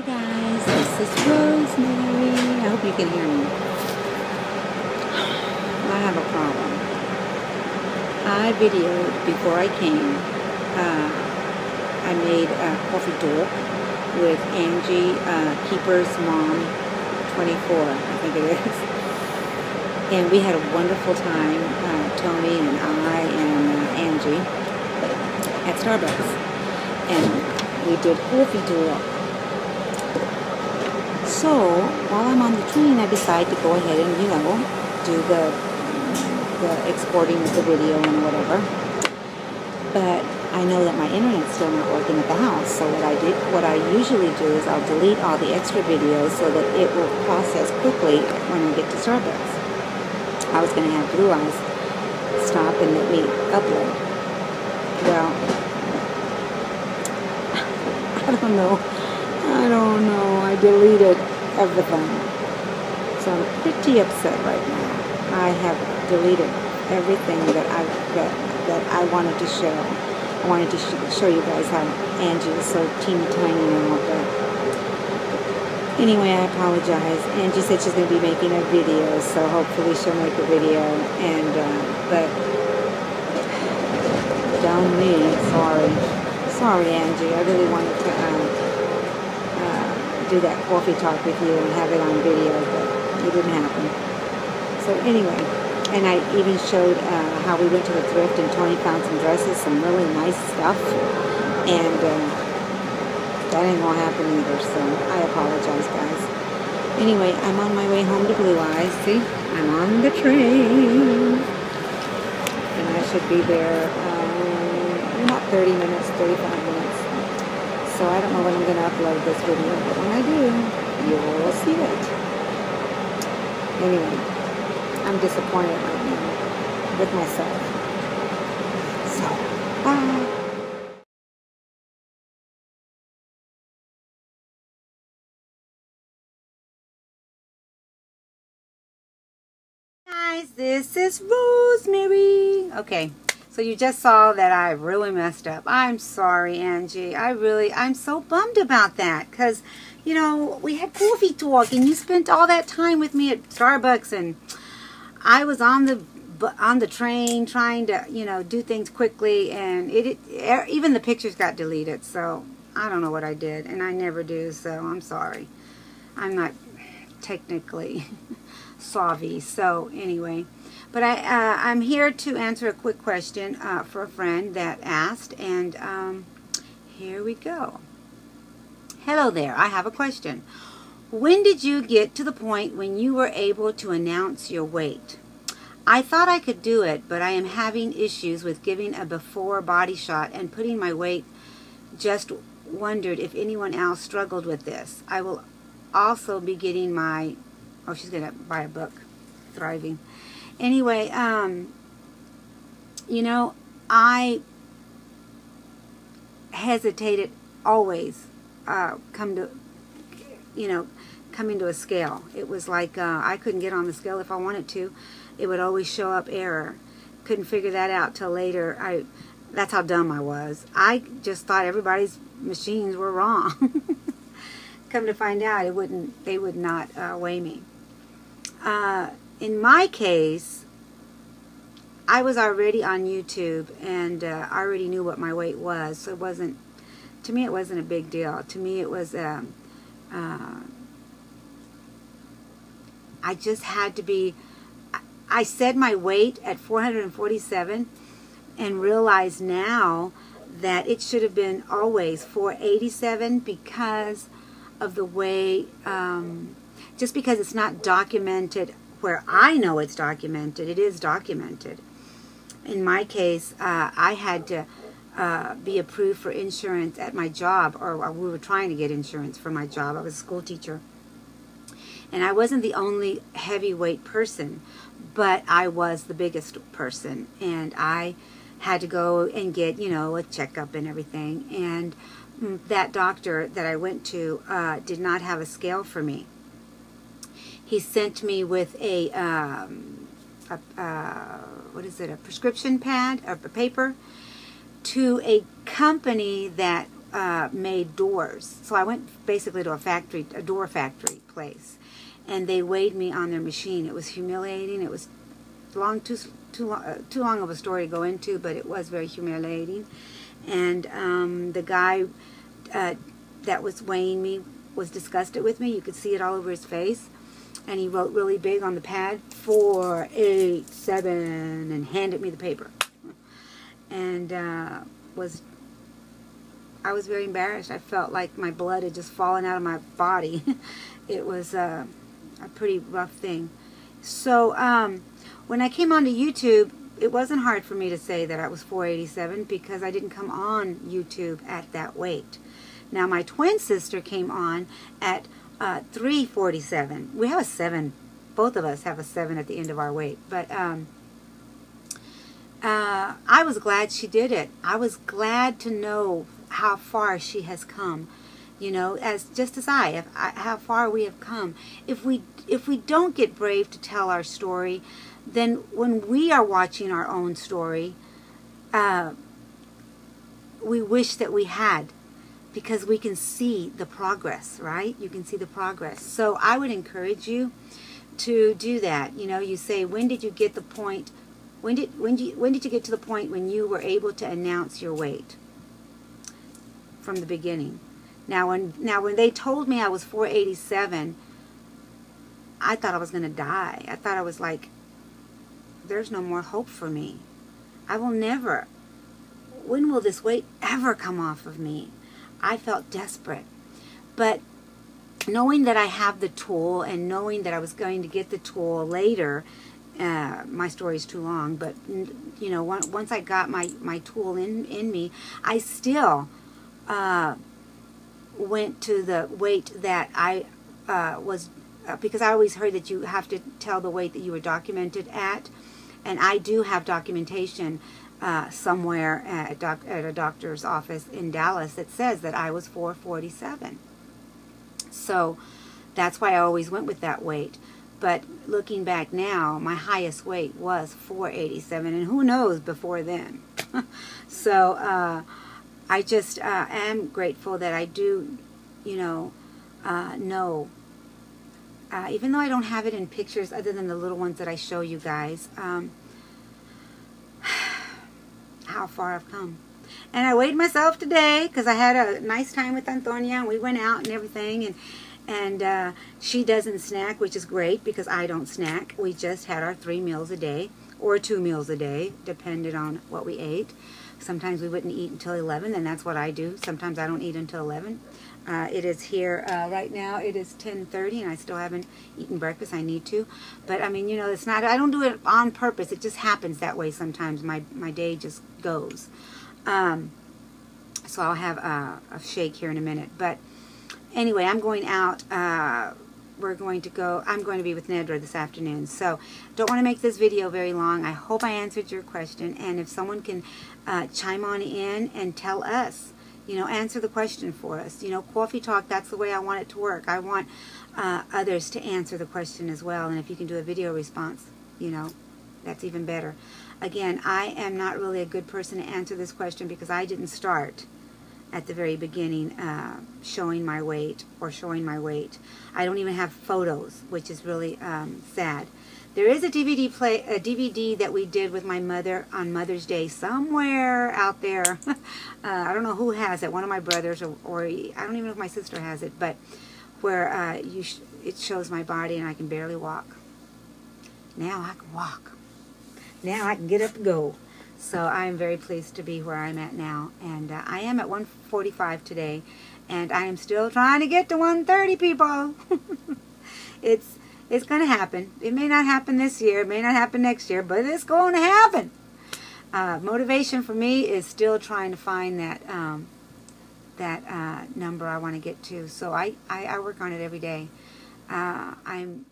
Hi guys, this is Rosemary. I hope you can hear me. I have a problem. I videoed before I came. I made a coffee talk with Angie, Keeper's mom, 24, I think it is. And we had a wonderful time, Tony and I and Angie, at Starbucks. And we did coffee talk. So, while I'm on the train, I decide to go ahead and, do the exporting of the video and whatever. But I know that my internet's still not working at the house. So what I usually do is I'll delete all the extra videos so that it will process quickly when I get to Starbucks. I was going to have Blue Eyes stop and let me upload. Well, I don't know. I deleted everything. So I'm pretty upset right now. I have deleted everything that I wanted to show. I wanted to show you guys how Angie is so teeny tiny now. But anyway, I apologize. Angie said she's going to be making a video, so hopefully she'll make a video. And but down me, sorry, Angie. I really wanted to do that coffee talk with you and have it on video, but it didn't happen. So anyway, and I even showed how we went to the thrift and Tony found some dresses, some really nice stuff, and that ain't gonna happen either, so I apologize, guys. Anyway, I'm on my way home to Blue Eyes. See, I'm on the train, and I should be there in about 30 minutes, 35 minutes. So I don't know when I'm going to upload this video, but when I do, you will see it. Anyway, I'm disappointed right now with myself. So, bye. Guys, this is Rosemary. Okay. So you just saw that I really messed up. I'm sorry, Angie. I'm so bummed about that because, we had coffee talk and you spent all that time with me at Starbucks and I was on the train trying to, do things quickly and even the pictures got deleted. So I don't know what I did and I never do. So I'm sorry. I'm not technically savvy. So anyway. But I'm here to answer a quick question for a friend that asked, and here we go. Hello there, I have a question. When did you get to the point when you were able to announce your weight? I thought I could do it, but I am having issues with giving a before body shot and putting my weight. Just wondered if anyone else struggled with this. I will also be getting my, she's going to buy a book, Thriving. Anyway, I hesitated always coming to a scale. It was like I couldn't get on the scale if I wanted to. It would always show up error. Couldn't figure that out till later. That's how dumb I was. I just thought everybody's machines were wrong. Come to find out, they would not weigh me. In my case, I was already on YouTube and I already knew what my weight was, so to me it wasn't a big deal. To me it was, I just had to be, I said my weight at 447 and realized now that it should have been always 487 because of the way, just because it's not documented where I know it's documented. It is documented. In my case, I had to be approved for insurance at my job, or we were trying to get insurance for my job. I was a school teacher. And I wasn't the only heavyweight person, but I was the biggest person. And I had to go and get, a checkup and everything. And that doctor that I went to did not have a scale for me. He sent me with a prescription pad or paper to a company that made doors. So I went basically to a door factory place, and they weighed me on their machine. It was humiliating. It was too long of a story to go into, but it was very humiliating. And the guy that was weighing me was disgusted with me. You could see it all over his face. And he wrote really big on the pad, 487, and handed me the paper. And I was very embarrassed. I felt like my blood had just fallen out of my body. It was a pretty rough thing. So when I came onto YouTube, it wasn't hard for me to say that I was 487 because I didn't come on YouTube at that weight. Now my twin sister came on at 347. We have a 7. Both of us have a 7 at the end of our weight. But I was glad she did it. I was glad to know how far she has come. You know, just as how far we have come. If we don't get brave to tell our story, then when we are watching our own story, we wish that we had. Because we can see the progress, right? You can see the progress. So I would encourage you to do that. You know, you say, when did you get the point? When did you get to the point when you were able to announce your weight? From the beginning. Now when they told me I was 487, I thought I was going to die. I thought I was like, there's no more hope for me. I will never. When will this weight ever come off of me? I felt desperate. But knowing that I have the tool and knowing that I was going to get the tool later, my story's too long, but you know, once I got my tool in me, I still went to the weight that I was, because I always heard that you have to tell the weight that you were documented at, and I do have documentation somewhere at a doctor's office in Dallas that says that I was 447. So that's why I always went with that weight. But looking back now, my highest weight was 487, and who knows before then. So I just am grateful that I do, you know, even though I don't have it in pictures other than the little ones that I show you guys, how far I've come. And I weighed myself today because I had a nice time with Antonia, and we went out and everything, and she doesn't snack, which is great because I don't snack. We just had our 3 meals a day or 2 meals a day, depended on what we ate. Sometimes we wouldn't eat until 11, and that's what I do. Sometimes I don't eat until 11. It is here right now. It is 10:30, and I still haven't eaten breakfast. I need to, but I mean, you know, it's not. I don't do it on purpose. It just happens that way sometimes. My day just goes. So I'll have a shake here in a minute. But anyway, I'm going out. We're going to go. I'm going to be with Nedra this afternoon. So don't want to make this video very long. I hope I answered your question, and if someone can chime on in and tell us. You know, answer the question for us. You know, Coffee Talk, that's the way I want it to work. I want others to answer the question as well. And if you can do a video response, you know, that's even better. Again, I am not really a good person to answer this question because I didn't start at the very beginning showing my weight or showing my weight. I don't even have photos, which is really sad. There is a DVD that we did with my mother on Mother's Day somewhere out there. I don't know who has it, one of my brothers, or I don't even know if my sister has it, but where it shows my body and I can barely walk. Now I can walk. Now I can get up and go. So I'm very pleased to be where I'm at now. And I am at 145 today, and I am still trying to get to 130, people. It's going to happen. It may not happen this year. It may not happen next year, but it's going to happen. Motivation for me is still trying to find that number I want to get to. So I work on it every day. I'm